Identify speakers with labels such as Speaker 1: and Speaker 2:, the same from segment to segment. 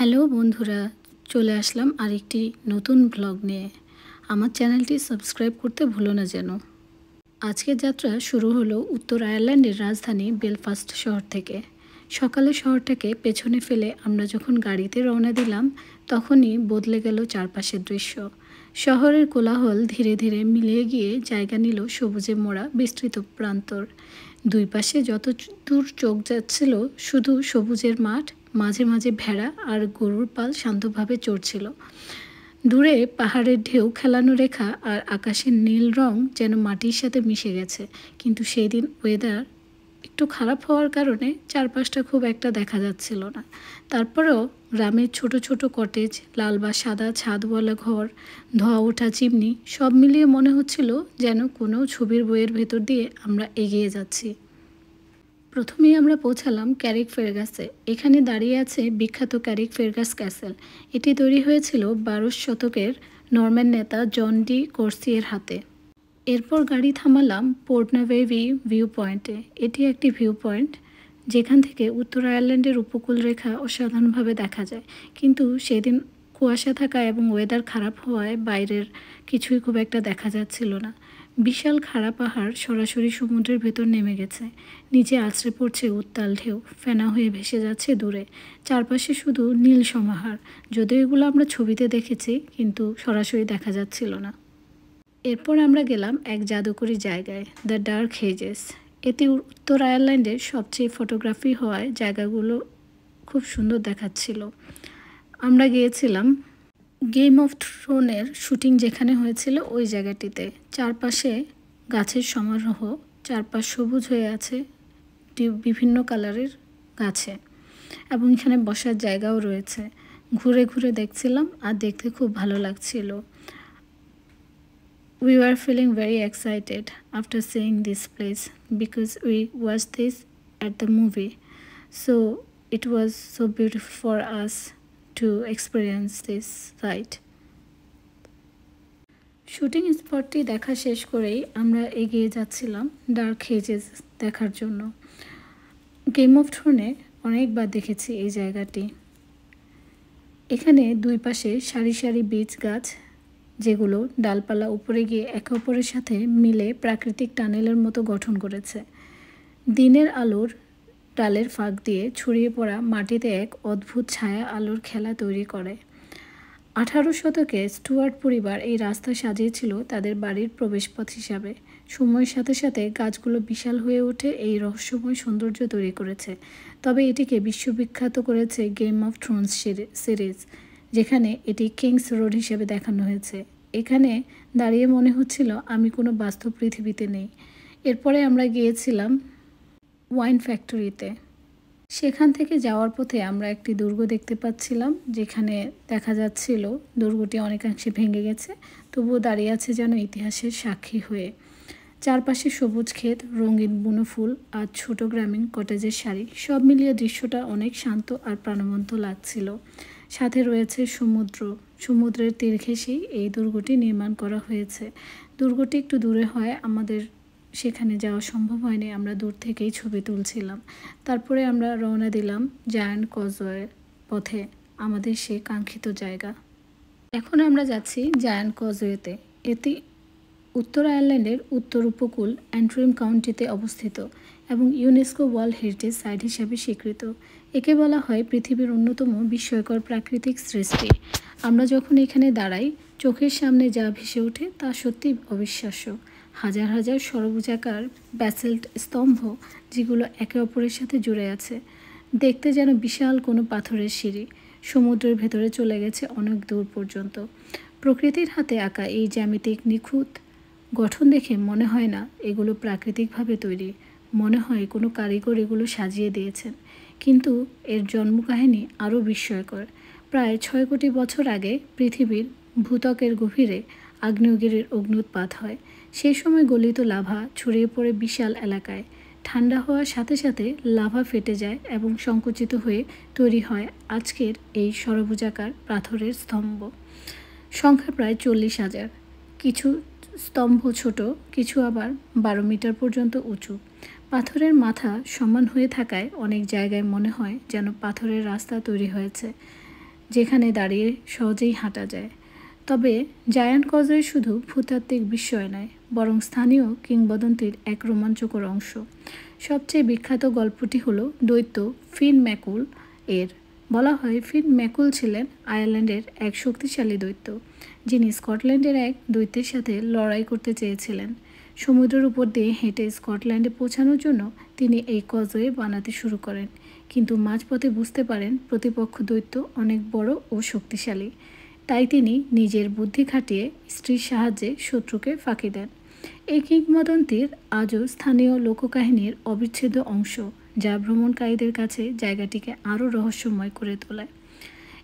Speaker 1: Hello বন্ধুরা, চলে আসলাম আরেকটি নতুন ব্লগ নিয়ে। আমার চ্যানেলটি সাবস্ক্রাইব করতে ভুলো না যেন। আজকের যাত্রা শুরু হলো উত্তর আয়ারল্যান্ডের রাজধানী বেলফাস্ট শহর থেকে। সকালে শহরটাকে পেছনে ফেলে আমরা যখন গাড়িতে রওনা দিলাম, তখনই বদলে গেল চারপাশের দৃশ্য। শহরের কোলাহল ধীরে ধীরে মিলিয়ে গিয়ে জায়গা নিল সবুজে মোড়া বিস্তৃত প্রান্তর। দুই পাশে যত দূর চোখ যাচ্ছিল শুধু সবুজের মাঠ, মাঝে মাঝে ভেড়া আর গরুর পাল শান্তভাবে চড়ছিল। দূরে পাহাড়ের ঢেউ খেলানো রেখা আর আকাশের নীল রং যেন মাটির সাথে মিশে গেছে। কিন্তু সেই দিন ওয়েদার একটু খারাপ হওয়ার কারণে চারপাশটা খুব একটা দেখা যাচ্ছিল না। তারপরেও গ্রামের ছোট ছোট কটেজ, লাল বা সাদা ছাদওয়ালা ঘর, ধোয়া ওঠা চিমনি, সব মিলিয়ে মনে হচ্ছিল যেন কোনো ছবির বইয়ের ভেতর দিয়ে আমরা এগিয়ে যাচ্ছি। প্রথমেই আমরা পৌঁছালাম ক্যারিক ফেরগাসে। এখানে দাঁড়িয়ে আছে বিখ্যাত ক্যারিক ফেরগাস ক্যাসেল। এটি তৈরি হয়েছিল 12 শতকের নরম্যান নেতা জন ডি কোর্সিয়ের হাতে। এরপর গাড়ি থামালাম পোর্টনাভেভি ভিউ পয়েন্টে। এটি একটি ভিউ পয়েন্ট যেখান থেকে উত্তর আয়ারল্যান্ডের উপকূল রেখা অসাধারণভাবে দেখা যায়। কিন্তু সেদিন কুয়াশা থাকা এবং ওয়েদার খারাপ হওয়ায় বাইরের কিছুই খুব একটা দেখা যাচ্ছিল না। বিশাল খাড়া পাহাড় সরাসরি সমুদ্রের ভেতর নেমে গেছে। নিচে আছড়ে পড়ছে উত্তাল ঢেউ, ফেনা হয়ে ভেসে যাচ্ছে দূরে। চারপাশে শুধু নীল সমাহার। যদিও এগুলো আমরা ছবিতে দেখেছি, কিন্তু সরাসরি দেখা যাচ্ছিল না। এরপর আমরা গেলাম এক জাদুকরী জায়গায়, দ্য ডার্ক হেজেস। এটি উত্তর আয়ারল্যান্ডের সবচেয়ে ফটোগ্রাফি হওয়ায় জায়গাগুলো খুব সুন্দর দেখাচ্ছিল। আমরা গিয়েছিলাম গেম অফ থ্রোনের শুটিং যেখানে হয়েছিল ওই জায়গাটিতে। চারপাশে গাছের সমারোহ, চারপাশ সবুজ হয়ে আছে বিভিন্ন কালারের গাছে, এবং এখানে বসার জায়গাও রয়েছে। ঘুরে ঘুরে দেখছিলাম আর দেখতে খুব ভালো লাগছিল। We were feeling very excited after seeing this place because we watched this at the movie. So it was so beautiful for us to experience this site. Shooting স্পটটি দেখা শেষ করেই আমরা এগিয়ে যাচ্ছিলাম ডার্ক হেজেস দেখার জন্য। গেম অফ থ্রোনে অনেকবার দেখেছি এই জায়গাটি। এখানে দুই পাশে সারি সারি বীচ গাছ, যেগুলো ডালপালা উপরে গিয়ে একে অপরের সাথে মিলে প্রাকৃতিক টানেলের মতো গঠন করেছে। দিনের আলোর ডালের ফাঁক দিয়ে ছড়িয়ে পড়া মাটিতে এক অদ্ভুত ছায়া আলোর খেলা তৈরি করে। 18 শতকে স্টুয়ার্ট পরিবার এই রাস্তা সাজিয়েছিল তাদের বাড়ির প্রবেশপথ হিসাবে। সময়ের সাথে সাথে গাছগুলো বিশাল হয়ে ওঠে, এই রহস্যময় সৌন্দর্য তৈরি করেছে। তবে এটিকে বিশ্ববিখ্যাত করেছে গেম অফ থ্রোনস সিরিজ, যেখানে এটি কিংস রোড হিসেবে দেখানো হয়েছে। এখানে দাঁড়িয়ে মনে হচ্ছিল আমি কোনো বাস্তব পৃথিবীতে নেই। এরপরে আমরা গিয়েছিলাম ওয়াইন ফ্যাক্টরিতে। সেখান থেকে যাওয়ার পথে আমরা একটি দুর্গ দেখতে পাচ্ছিলাম, যেখানে দেখা যাচ্ছিল দুর্গটি অনেকাংশে ভেঙে গেছে, তবুও দাঁড়িয়ে আছে যেন ইতিহাসের সাক্ষী হয়ে। চারপাশে সবুজ ক্ষেত, রঙিন বুনো ফুল আর ছোট গ্রামীণ কটেজের সারি, সব মিলিয়ে দৃশ্যটা অনেক শান্ত আর প্রাণবন্ত লাগছিল। সাথে রয়েছে সমুদ্র। সমুদ্রের তীর ঘেঁষেই এই দুর্গটি নির্মাণ করা হয়েছে। দুর্গটি একটু দূরে হয়, আমাদের সেখানে যাওয়া সম্ভব হয়নি, আমরা দূর থেকেই ছবি তুলছিলাম। তারপরে আমরা রওনা দিলাম জায়ান্ট কজওয়ের পথে, আমাদের সে কাঙ্ক্ষিত জায়গা। এখন আমরা যাচ্ছি জায়ান্ট কজওয়েতে। এটি উত্তর আয়ারল্যান্ডের উত্তর উপকূল অ্যান্ট্রিম কাউন্টিতে অবস্থিত এবং ইউনেস্কো ওয়ার্ল্ড হেরিটেজ সাইট হিসেবে স্বীকৃত। একে বলা হয় পৃথিবীর অন্যতম বিস্ময়কর প্রাকৃতিক সৃষ্টি। আমরা যখন এখানে দাঁড়াই, চোখের সামনে যা ভেসে ওঠে তা সত্যি অবিশ্বাস্য। হাজার হাজার সরবুজাকার ব্যাসেল্ট স্তম্ভ, যেগুলো একে অপরের সাথে জুড়ে আছে, দেখতে যেন বিশাল কোনো পাথরের সিঁড়ি সমুদ্রের ভেতরে চলে গেছে অনেক দূর পর্যন্ত। প্রকৃতির হাতে আঁকা এই জ্যামিতিক নিখুঁত গঠন দেখে মনে হয় না এগুলো প্রাকৃতিকভাবে তৈরি, মনে হয় কোনো কারিগর এগুলো সাজিয়ে দিয়েছেন। কিন্তু এর জন্মকাহিনী আরও বিস্ময়কর। প্রায় 6 কোটি বছর আগে পৃথিবীর ভূত্বকের গভীরে আগ্নেয়গিরির অগ্ন্যুৎপাত হয়। সেই সময় গলিত লাভা ছড়িয়ে পড়ে বিশাল এলাকায়। ঠান্ডা হওয়ার সাথে সাথে লাভা ফেটে যায় এবং সংকুচিত হয়ে তৈরি হয় আজকের এই সরবুজাকার পাথরের স্তম্ভ। সংখ্যা প্রায় 40,000। কিছু স্তম্ভ ছোট, কিছু আবার 12 মিটার পর্যন্ত উঁচু। পাথরের মাথা সমান হয়ে থাকায় অনেক জায়গায় মনে হয় যেন পাথরের রাস্তা তৈরি হয়েছে। যেখানে দাঁড়িয়ে সহজেই হাঁটা যায়। তবে জায়ান্ট কজওয়ে শুধু ভূতাত্ত্বিক বিস্ময় নয়, বরং স্থানীয় কিংবদন্তির এক রোমাঞ্চকর অংশ। সবচেয়ে বিখ্যাত গল্পটি হলো দৈত্য ফিন ম্যাকুল এর। বলা হয় ফিন ম্যাকুল ছিলেন আয়ারল্যান্ডের এক শক্তিশালী দৈত্য, যিনি স্কটল্যান্ডের এক দৈত্যের সাথে লড়াই করতে চেয়েছিলেন। সমুদ্রের উপর দিয়ে হেঁটে স্কটল্যান্ডে পৌঁছানোর জন্য তিনি এই কজওয়ে বানাতে শুরু করেন, কিন্তু মাঝপথে বুঝতে পারেন প্রতিপক্ষ দৈত্য অনেক বড় ও শক্তিশালী। তাই তিনি নিজের বুদ্ধি খাটিয়ে স্ত্রীর সাহায্যে শত্রুকে ফাঁকি দেন। এই কিংবদন্তির আজও স্থানীয় লোককাহিনীর অবিচ্ছেদ্য অংশ, যা ভ্রমণকারীদের কাছে জায়গাটিকে আরও রহস্যময় করে তোলে।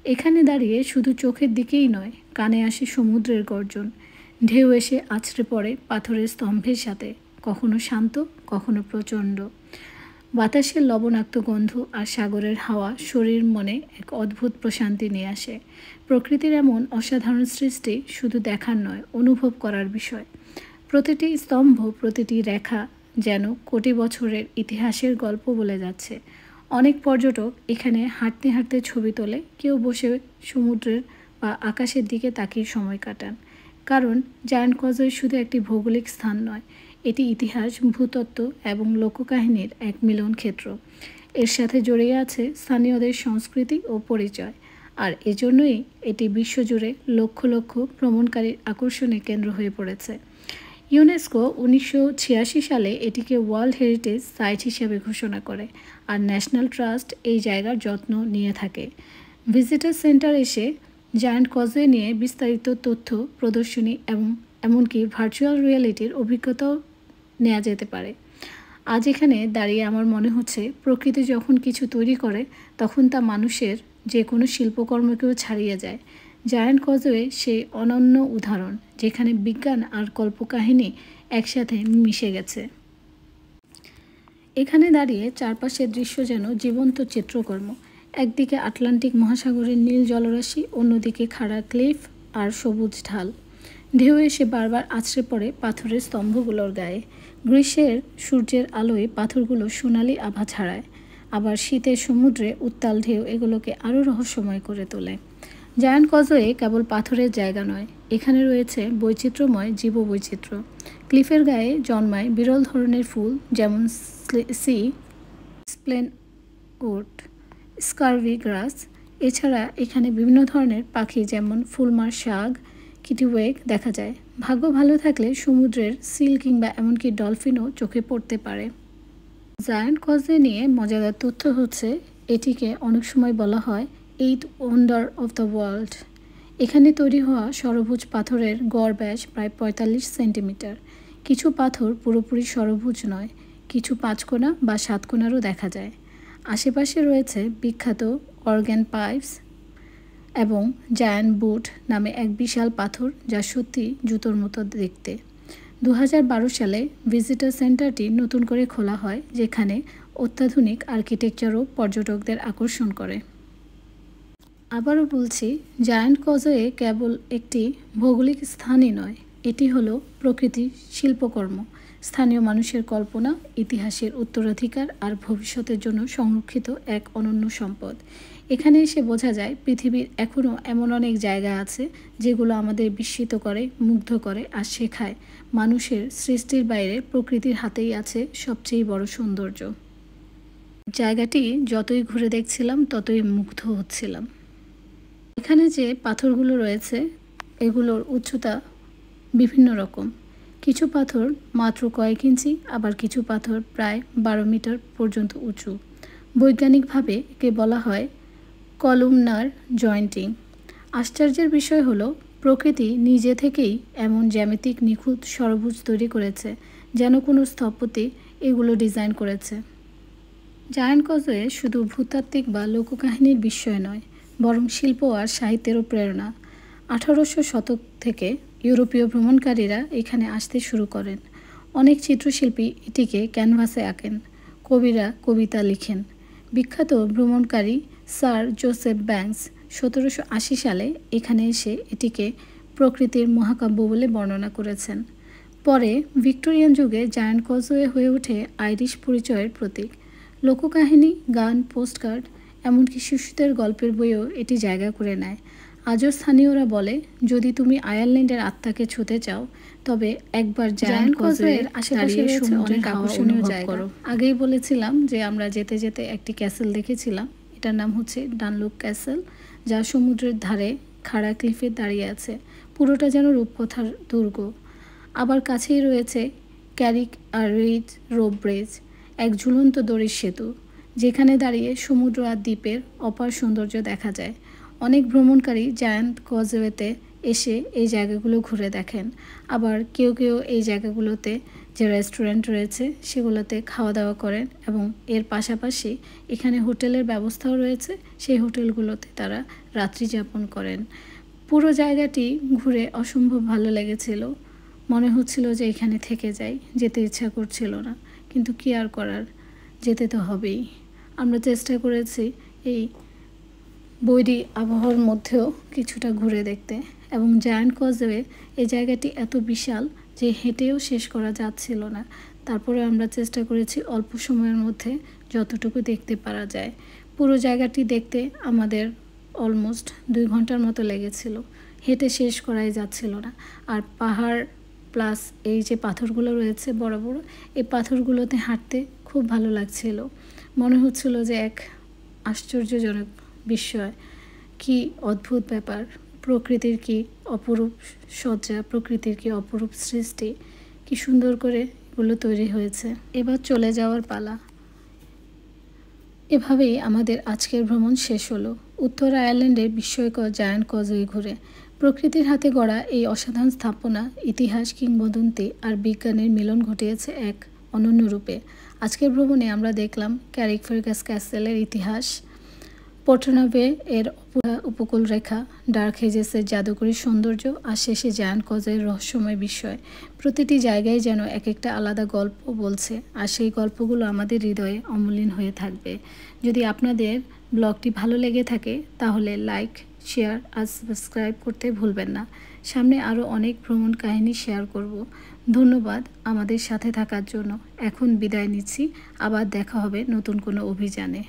Speaker 1: এখানে দাঁড়িয়ে শুধু চোখের দিকেই নয়, কানে আসে সমুদ্রের গর্জন, ঢেউ এসে আছড়ে পড়ে পাথরের স্তম্ভের সাথে, কখনো শান্ত কখনো প্রচণ্ড। বাতাসের লবণাক্ত গন্ধ আর সাগরের হাওয়া শরীর মনে এক অদ্ভুত প্রশান্তি নিয়ে আসে। প্রকৃতির এমন অসাধারণ সৃষ্টি শুধু দেখার নয়, অনুভব করার বিষয়। প্রতিটি স্তম্ভ, প্রতিটি রেখা যেন কোটি বছরের ইতিহাসের গল্প বলে যাচ্ছে। অনেক পর্যটক এখানে হাঁটতে হাঁটতে ছবি তোলে, কেউ বসে সমুদ্রের বা আকাশের দিকে তাকিয়ে সময় কাটান। কারণ জায়ান্ট কজওয়ে শুধু একটি ভৌগোলিক স্থান নয়, এটি ইতিহাস, ভূতত্ত্ব এবং লোককাহিনীর এক মিলন ক্ষেত্র। এর সাথে জড়িয়ে আছে স্থানীয়দের সংস্কৃতি ও পরিচয়, আর এজন্যই এটি বিশ্বজুড়ে লক্ষ লক্ষ ভ্রমণকারীর আকর্ষণের কেন্দ্র হয়ে পড়েছে। ইউনেস্কো 1986 সালে এটিকে ওয়ার্ল্ড হেরিটেজ সাইট হিসেবে ঘোষণা করে, আর ন্যাশনাল ট্রাস্ট এই জায়গার যত্ন নিয়ে থাকে। ভিজিটর সেন্টার এসে জায়ান্ট কজওয়ে নিয়ে বিস্তারিত তথ্য, প্রদর্শনী এবং এমনকি ভার্চুয়াল রিয়েলিটির অভিজ্ঞতাও নেওয়া যেতে পারে। আজ এখানে দাঁড়িয়ে আমার মনে হচ্ছে প্রকৃতি যখন কিছু তৈরি করে তখন তা মানুষের যে কোনো শিল্পকর্মকেও ছাড়িয়ে যায়। জায়ান্ট কজওয়ে সেই অনন্য উদাহরণ, যেখানে বিজ্ঞান আর কল্পকাহিনী একসাথে মিশে গেছে। এখানে দাঁড়িয়ে চারপাশের দৃশ্য যেন জীবন্ত চিত্রকর্ম। একদিকে আটলান্টিক মহাসাগরের নীল জলরাশি, অন্যদিকে খাড়া ক্লিফ আর সবুজ ঢাল। ঢেউ এসে বারবার আছড়ে পড়ে পাথরের স্তম্ভগুলোর গায়ে। গ্রীষ্মের সূর্যের আলোয় পাথরগুলো সোনালি আভা ছড়ায়, আবার শীতের সমুদ্রে উত্তাল ঢেউ এগুলোকে আরও রহস্যময় করে তোলে। জায়ান্ট কজওয়ে কেবল পাথরের জায়গা নয়, এখানে রয়েছে বৈচিত্র্যময় জীববৈচিত্র্য। ক্লিফের গায়ে জন্মায় বিরল ধরনের ফুল, যেমন সি স্প্লেন ওট, স্কারভি গ্রাস। এছাড়া এখানে বিভিন্ন ধরনের পাখি, যেমন ফুলমার শাক, কিটিওয়েক দেখা যায়। ভাগ্য ভালো থাকলে সমুদ্রের সিল কিংবা এমনকি ডলফিনও চোখে পড়তে পারে। জায়ান্ট কজওয়ে নিয়ে মজাদার তথ্য হচ্ছে, এটিকে অনেক সময় বলা হয় 8th wonder of the world. এখানে তৈরি হওয়া ষড়ভুজ পাথরের গড় ব্যাস প্রায় 45 সেন্টিমিটার। কিছু পাথর পুরোপুরি ষড়ভুজ নয়, কিছু 5 কোণা বা 7 কোণারও দেখা যায়। আশেপাশে রয়েছে বিখ্যাত অর্গান পাইপস এবং জায়ান্ট বুট নামে এক বিশাল পাথর, যা সত্যি জুতোর মতো দেখতে। 2012 সালে ভিজিটর সেন্টারটি নতুন করে খোলা হয়, যেখানে অত্যাধুনিক আর্কিটেকচারও পর্যটকদের আকর্ষণ করে। আবারও বলছি, জায়ান্ট কজওয়ে কেবল একটি ভৌগোলিক স্থানই নয়, এটি হলো প্রকৃতির শিল্পকর্ম, স্থানীয় মানুষের কল্পনা, ইতিহাসের উত্তরাধিকার আর ভবিষ্যতের জন্য সংরক্ষিত এক অনন্য সম্পদ। এখানে এসে বোঝা যায় পৃথিবীর এখনও এমন অনেক জায়গা আছে যেগুলো আমাদের বিস্মিত করে, মুগ্ধ করে আর শেখায় মানুষের সৃষ্টির বাইরে প্রকৃতির হাতেই আছে সবচেয়ে বড় সৌন্দর্য। জায়গাটি যতই ঘুরে দেখছিলাম ততই মুগ্ধ হচ্ছিলাম। এখানে যে পাথরগুলো রয়েছে এগুলোর উচ্চতা বিভিন্ন রকম। কিছু পাথর মাত্র কয়েক ইঞ্চি, আবার কিছু পাথর প্রায় 12 মিটার পর্যন্ত উঁচু। বৈজ্ঞানিকভাবে একে বলা হয় কলুমনার জয়েন্টিং। আশ্চর্যের বিষয় হলো, প্রকৃতি নিজে থেকেই এমন জ্যামিতিক নিখুঁত ষড়ভুজ তৈরি করেছে, যেন কোনো স্থপতি এগুলো ডিজাইন করেছে। জায়ান্ট কজওয়ে শুধু ভূতাত্ত্বিক বা লোককাহিনীর বিষয় নয়, বরং শিল্প আর সাহিত্যেরও প্রেরণা। 1800 শতক থেকে ইউরোপীয় ভ্রমণকারীরা এখানে আসতে শুরু করেন। অনেক চিত্রশিল্পী এটিকে ক্যানভাসে আঁকেন, কবিরা কবিতা লিখেন। বিখ্যাত ভ্রমণকারী স্যার জোসেফ ব্যাংকস 1780 সালে এখানে এসে এটিকে প্রকৃতির মহাকাব্য বলে বর্ণনা করেছেন। পরে ভিক্টোরিয়ান যুগে জায়ান্ট কজওয়ে হয়ে ওঠে আইরিশ পরিচয়ের প্রতীক। লোককাহিনী, গান, পোস্টকার্ড এমনকি শিশুদের গল্পের বইও এটি জায়গা করে নেয়। আজও স্থানীয়রা বলে, যদি তুমি আয়ারল্যান্ডের আত্মাকে ছুঁতে চাও তবে একবার জায়ান্ট কজওয়ের আশেপাশে রয়েছে অনেক আকর্ষণীয় জায়গা। আগেই বলেছিলাম যে আমরা যেতে যেতে একটি ক্যাসেল দেখেছিলাম, এটার নাম হচ্ছে ডানলুক ক্যাসেল, যা সমুদ্রের ধারে খাড়া ক্লিফে দাঁড়িয়ে আছে। পুরোটা যেন রূপকথার দুর্গ। আবার কাছেই রয়েছে ক্যারিক আর রিড রোপ ব্রিজ, এক ঝুলন্ত দড়ির সেতু, যেখানে দাঁড়িয়ে সমুদ্র আর দ্বীপের অপার সৌন্দর্য দেখা যায়। অনেক ভ্রমণকারী জায়ান্ট কজওয়েতে এসে এই জায়গাগুলো ঘুরে দেখেন। আবার কেউ কেউ এই জায়গাগুলোতে যে রেস্টুরেন্ট রয়েছে সেগুলোতে খাওয়া দাওয়া করেন, এবং এর পাশাপাশি এখানে হোটেলের ব্যবস্থাও রয়েছে, সেই হোটেলগুলোতে তারা রাত্রি যাপন করেন। পুরো জায়গাটি ঘুরে অসম্ভব ভালো লেগেছিল। মনে হচ্ছিল যে এখানে থেকে যাই, যেতে ইচ্ছা করছিল না, কিন্তু কি আর করার, যেতে তো হবেই। আমরা চেষ্টা করেছি এই বৈরী আবহাওয়ার মধ্যেও কিছুটা ঘুরে দেখতে, এবং জায়ান্ট কজওয়ে এই জায়গাটি এত বিশাল যে হেঁটেও শেষ করা যাচ্ছিল না। তারপরে আমরা চেষ্টা করেছি অল্প সময়ের মধ্যে যতটুকু দেখতে পারা যায়। পুরো জায়গাটি দেখতে আমাদের অলমোস্ট 2 ঘন্টার মতো লেগেছিল, হেঁটে শেষ করাই যাচ্ছিল না। আর পাহাড় প্লাস এই যে পাথরগুলো রয়েছে বড় বড়, এই পাথরগুলোতে হাঁটতে খুব ভালো লাগছিল। মনে হচ্ছিল যে এক আশ্চর্যজনক বিস্ময়, কি অদ্ভুত ব্যাপার, প্রকৃতির কি অপরূপ সজ্জা, প্রকৃতির কি অপরূপ সৃষ্টি, কি সুন্দর করে এগুলো তৈরি হয়েছে। এবার চলে যাওয়ার পালা। এভাবেই আমাদের আজকের ভ্রমণ শেষ হলো উত্তর আয়ারল্যান্ডের বিস্ময়কর জায়ান্ট কজওয়ে ঘুরে। প্রকৃতির হাতে গড়া এই অসাধারণ স্থাপনা ইতিহাস, কিংবদন্তি আর বিজ্ঞানের মিলন ঘটিয়েছে এক অনন্য রূপে। আজকের ভ্রমণে আমরা দেখলাম ক্যারিকফার্গাস ক্যাসেলের ইতিহাস, পর্টোনাবে এর উপকূল রেখা, ডার্ক হেজেসের জাদুকরী সৌন্দর্য, আর শেষে জায়ান্ট কজওয়ের রহস্যময় বিষয়। প্রতিটি জায়গায় যেন এক একটা আলাদা গল্প বলছে, আর সেই গল্পগুলো আমাদের হৃদয়ে অমলিন হয়ে থাকবে। যদি আপনাদের ব্লগটি ভালো লেগে থাকে তাহলে লাইক, শেয়ার আর সাবস্ক্রাইব করতে ভুলবেন না। সামনে আরও অনেক ভ্রমণ কাহিনী শেয়ার করব। ধন্যবাদ আমাদের সাথে থাকার জন্য। এখন বিদায় নিচ্ছি, আবার দেখা হবে নতুন কোনো অভিযানে।